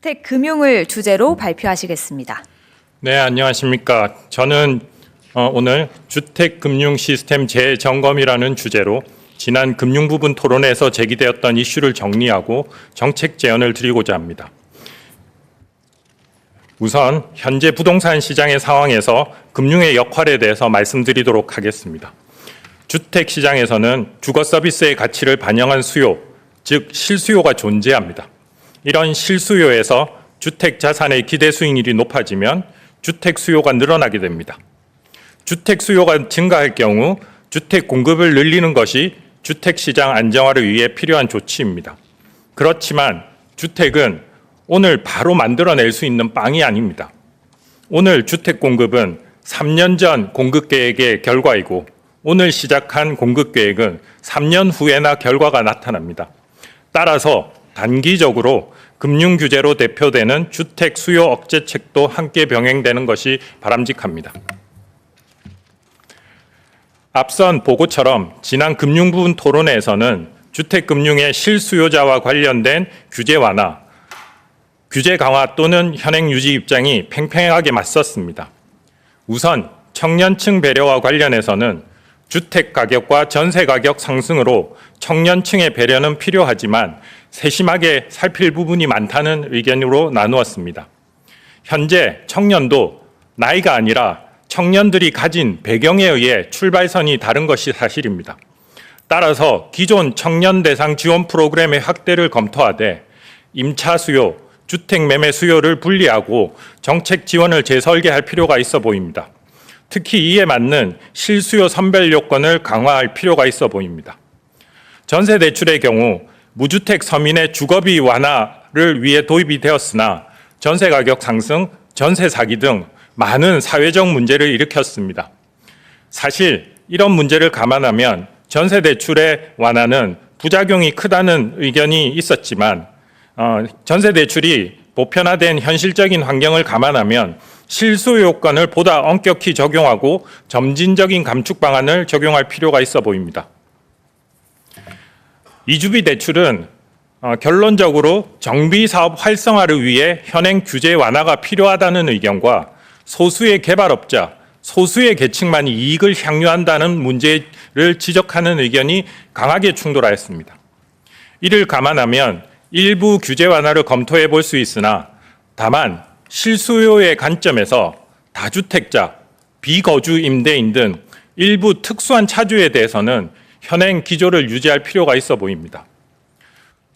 주택 금융을 주제로 발표하시겠습니다. 네, 안녕하십니까. 저는 오늘 주택금융 시스템 재점검이라는 주제로 지난 금융부분 토론에서 제기되었던 이슈를 정리하고 정책 제안을 드리고자 합니다. 우선 현재 부동산 시장의 상황에서 금융의 역할에 대해서 말씀드리도록 하겠습니다. 주택 시장에서는 주거 서비스의 가치를 반영한 수요, 즉 실수요가 존재합니다. 이런 실수요에서 주택 자산의 기대 수익률이 높아지면 주택 수요가 늘어나게 됩니다. 주택 수요가 증가할 경우 주택 공급을 늘리는 것이 주택 시장 안정화를 위해 필요한 조치입니다. 그렇지만 주택은 오늘 바로 만들어낼 수 있는 빵이 아닙니다. 오늘 주택 공급은 3년 전 공급 계획의 결과이고 오늘 시작한 공급 계획은 3년 후에나 결과가 나타납니다. 따라서 단기적으로 금융 규제로 대표되는 주택 수요 억제책도 함께 병행되는 것이 바람직합니다. 앞선 보고처럼 지난 금융부분 토론회에서는 주택금융의 실수요자와 관련된 규제 완화, 규제 강화 또는 현행 유지 입장이 팽팽하게 맞섰습니다. 우선 청년층 배려와 관련해서는 주택 가격과 전세 가격 상승으로 청년층의 배려는 필요하지만 세심하게 살필 부분이 많다는 의견으로 나누었습니다. 현재 청년도 나이가 아니라 청년들이 가진 배경에 의해 출발선이 다른 것이 사실입니다. 따라서 기존 청년 대상 지원 프로그램의 확대를 검토하되 임차 수요, 주택 매매 수요를 분리하고 정책 지원을 재설계할 필요가 있어 보입니다. 특히 이에 맞는 실수요 선별 요건을 강화할 필요가 있어 보입니다. 전세 대출의 경우 무주택 서민의 주거비 완화를 위해 도입이 되었으나 전세 가격 상승, 전세 사기 등 많은 사회적 문제를 일으켰습니다. 사실 이런 문제를 감안하면 전세 대출의 완화는 부작용이 크다는 의견이 있었지만 전세 대출이 보편화된 현실적인 환경을 감안하면 실수요 요건을 보다 엄격히 적용하고 점진적인 감축 방안을 적용할 필요가 있어 보입니다. 이주비 대출은 결론적으로 정비 사업 활성화를 위해 현행 규제 완화가 필요하다는 의견과 소수의 개발업자, 소수의 계층만이 이익을 향유한다는 문제를 지적하는 의견이 강하게 충돌하였습니다. 이를 감안하면 일부 규제 완화를 검토해 볼 수 있으나 다만 실수요의 관점에서 다주택자, 비거주 임대인 등 일부 특수한 차주에 대해서는 현행 기조를 유지할 필요가 있어 보입니다.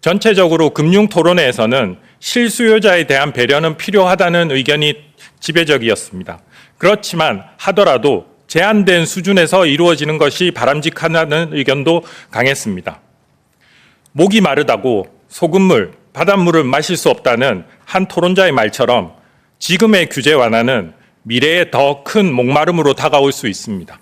전체적으로 금융토론회에서는 실수요자에 대한 배려는 필요하다는 의견이 지배적이었습니다. 그렇지만 하더라도 제한된 수준에서 이루어지는 것이 바람직하다는 의견도 강했습니다. 목이 마르다고 소금물, 바닷물을 마실 수 없다는 한 토론자의 말처럼 지금의 규제 완화는 미래에 더 큰 목마름으로 다가올 수 있습니다.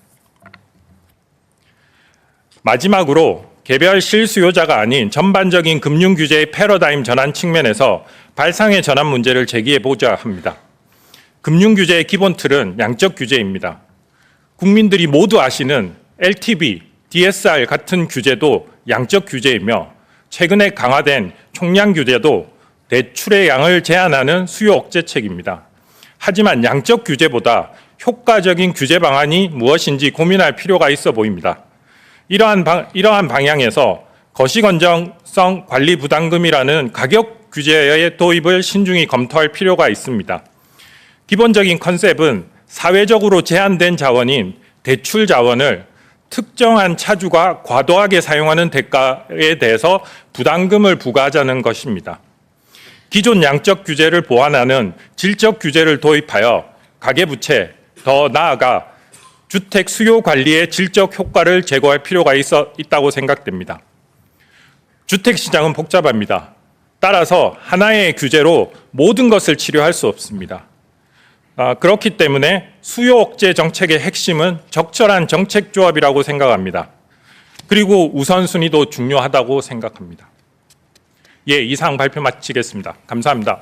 마지막으로 개별 실수요자가 아닌 전반적인 금융 규제의 패러다임 전환 측면에서 발상의 전환 문제를 제기해 보자 합니다. 금융 규제의 기본 틀은 양적 규제입니다. 국민들이 모두 아시는 LTV, DSR 같은 규제도 양적 규제이며 최근에 강화된 총량 규제도 대출의 양을 제한하는 수요 억제책입니다. 하지만 양적 규제보다 효과적인 규제 방안이 무엇인지 고민할 필요가 있어 보입니다. 이러한 방향에서 거시건정성 관리 부담금이라는 가격 규제의 도입을 신중히 검토할 필요가 있습니다. 기본적인 컨셉은 사회적으로 제한된 자원인 대출 자원을 특정한 차주가 과도하게 사용하는 대가에 대해서 부담금을 부과하자는 것입니다. 기존 양적 규제를 보완하는 질적 규제를 도입하여 가계부채, 더 나아가 주택 수요 관리의 질적 효과를 제고할 필요가 있다고 생각됩니다. 주택 시장은 복잡합니다. 따라서 하나의 규제로 모든 것을 치료할 수 없습니다. 그렇기 때문에 수요 억제 정책의 핵심은 적절한 정책 조합이라고 생각합니다. 그리고 우선순위도 중요하다고 생각합니다. 이상 발표 마치겠습니다. 감사합니다.